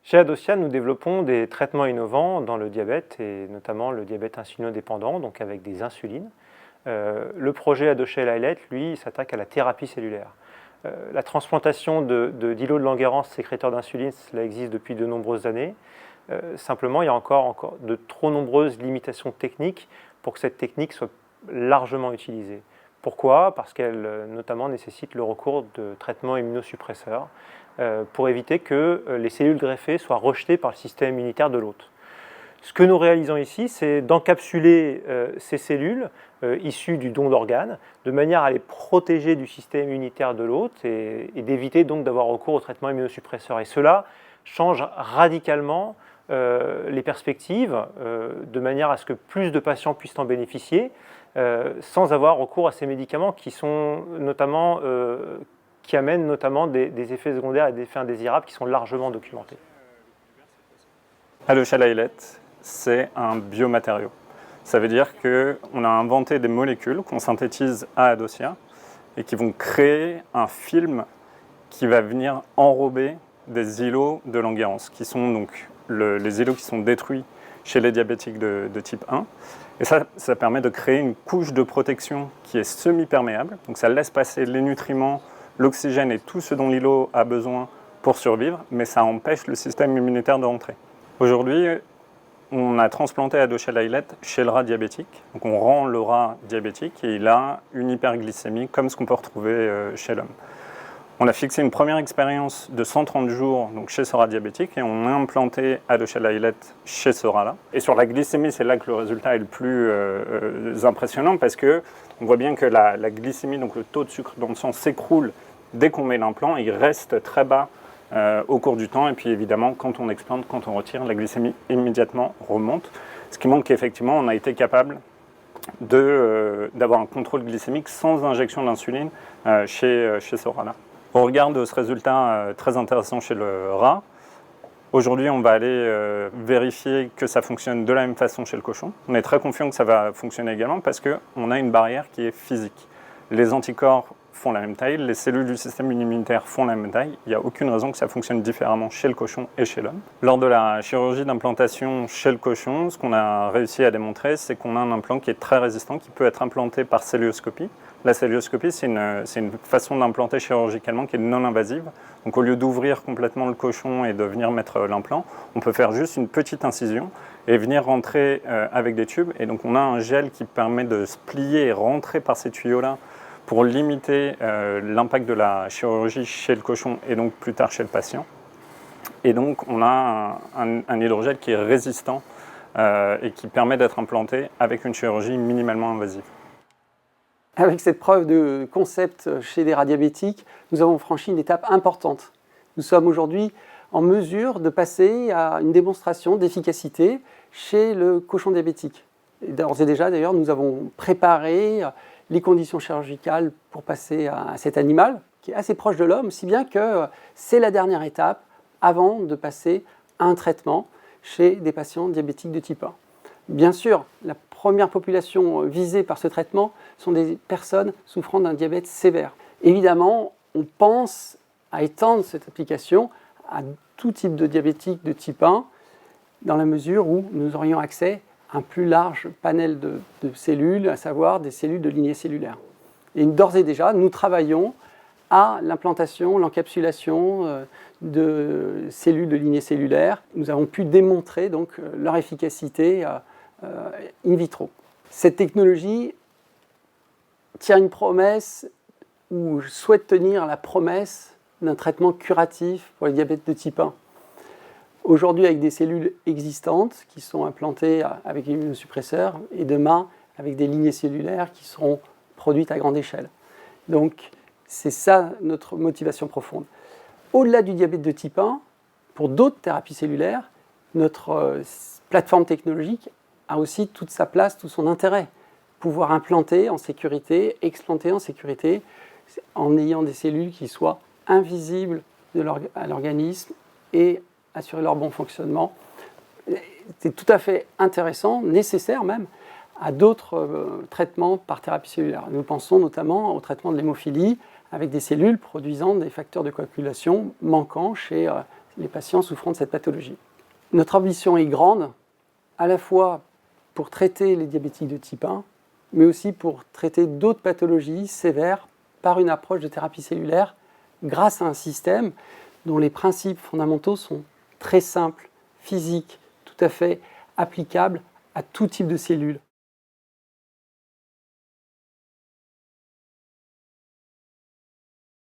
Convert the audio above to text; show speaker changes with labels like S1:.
S1: Chez Adocia, nous développons des traitements innovants dans le diabète, et notamment le diabète insulinodépendant, donc avec des insulines. Le projet Adocia Islet, lui, s'attaque à la thérapie cellulaire. La transplantation d'îlots de Langerhans sécréteurs d'insuline, cela existe depuis de nombreuses années. Simplement, il y a encore de trop nombreuses limitations techniques pour que cette technique soit largement utilisée. Pourquoi? Parce qu'elle notamment nécessite le recours de traitements immunosuppresseurs pour éviter que les cellules greffées soient rejetées par le système immunitaire de l'hôte. Ce que nous réalisons ici, c'est d'encapsuler ces cellules issues du don d'organes, de manière à les protéger du système immunitaire de l'hôte et d'éviter donc d'avoir recours aux traitements immunosuppresseurs. Et cela change radicalement les perspectives, de manière à ce que plus de patients puissent en bénéficier, sans avoir recours à ces médicaments qui sont notamment qui amènent notamment des effets secondaires et des effets indésirables qui sont largement documentés.
S2: Adocia Islet, c'est un biomatériau. Ça veut dire qu'on a inventé des molécules qu'on synthétise à Adocia et qui vont créer un film qui va venir enrober des îlots de Langerhans, qui sont donc les îlots qui sont détruits chez les diabétiques de type 1. Et ça permet de créer une couche de protection qui est semi-perméable. Donc ça laisse passer les nutriments, l'oxygène et tout ce dont l'îlot a besoin pour survivre, mais ça empêche le système immunitaire de rentrer. Aujourd'hui, on a transplanté Adocia Islet chez le rat diabétique. Donc on rend le rat diabétique et il a une hyperglycémie comme ce qu'on peut retrouver chez l'homme. On a fixé une première expérience de 130 jours donc chez ce rat diabétique et on a implanté Adocia Islet chez ce rat-là. Et sur la glycémie, c'est là que le résultat est le plus impressionnant parce qu'on voit bien que la glycémie, donc le taux de sucre dans le sang, s'écroule dès qu'on met l'implant. Il reste très bas au cours du temps et puis évidemment quand on explante, quand on retire, la glycémie immédiatement remonte. Ce qui montre qu'effectivement on a été capable d'avoir un contrôle glycémique sans injection d'insuline chez ce rat-là. Au regard de ce résultat très intéressant chez le rat, aujourd'hui on va aller vérifier que ça fonctionne de la même façon chez le cochon. On est très confiant que ça va fonctionner également parce qu'on a une barrière qui est physique. Les anticorps font la même taille, les cellules du système immunitaire font la même taille. Il n'y a aucune raison que ça fonctionne différemment chez le cochon et chez l'homme. Lors de la chirurgie d'implantation chez le cochon, ce qu'on a réussi à démontrer, c'est qu'on a un implant qui est très résistant, qui peut être implanté par celluloscopie. La celluloscopie, c'est une façon d'implanter chirurgicalement qui est non invasive. Donc au lieu d'ouvrir complètement le cochon et de venir mettre l'implant, on peut faire juste une petite incision et venir rentrer avec des tubes. Et donc on a un gel qui permet de se plier et rentrer par ces tuyaux-là pour limiter l'impact de la chirurgie chez le cochon et donc plus tard chez le patient. Et donc on a un hydrogel qui est résistant et qui permet d'être implanté avec une chirurgie minimalement invasive.
S3: Avec cette preuve de concept chez les rats diabétiques, nous avons franchi une étape importante. Nous sommes aujourd'hui en mesure de passer à une démonstration d'efficacité chez le cochon diabétique. D'ores et déjà, d'ailleurs, nous avons préparé les conditions chirurgicales pour passer à cet animal, qui est assez proche de l'homme, si bien que c'est la dernière étape avant de passer à un traitement chez des patients diabétiques de type 1. Bien sûr, la première population visée par ce traitement sont des personnes souffrant d'un diabète sévère. Évidemment, on pense à étendre cette application à tout type de diabétique de type 1, dans la mesure où nous aurions accès à un plus large panel de cellules, à savoir des cellules de lignée cellulaire. Et d'ores et déjà, nous travaillons à l'implantation, l'encapsulation de cellules de lignée cellulaire. Nous avons pu démontrer donc leur efficacité in vitro. Cette technologie tient une promesse ou souhaite tenir la promesse d'un traitement curatif pour le diabète de type 1. Aujourd'hui avec des cellules existantes qui sont implantées avec des immunosuppresseurs et demain avec des lignées cellulaires qui seront produites à grande échelle. Donc c'est ça notre motivation profonde. Au-delà du diabète de type 1, pour d'autres thérapies cellulaires, notre plateforme technologique a aussi toute sa place, tout son intérêt. Pouvoir implanter en sécurité, explanter en sécurité, en ayant des cellules qui soient invisibles à l'organisme et assurer leur bon fonctionnement. C'est tout à fait intéressant, nécessaire même, à d'autres traitements par thérapie cellulaire. Nous pensons notamment au traitement de l'hémophilie avec des cellules produisant des facteurs de coagulation manquants chez les patients souffrant de cette pathologie. Notre ambition est grande, à la fois pour traiter les diabétiques de type 1, mais aussi pour traiter d'autres pathologies sévères par une approche de thérapie cellulaire grâce à un système dont les principes fondamentaux sont très simples, physiques, tout à fait applicables à tout type de cellules.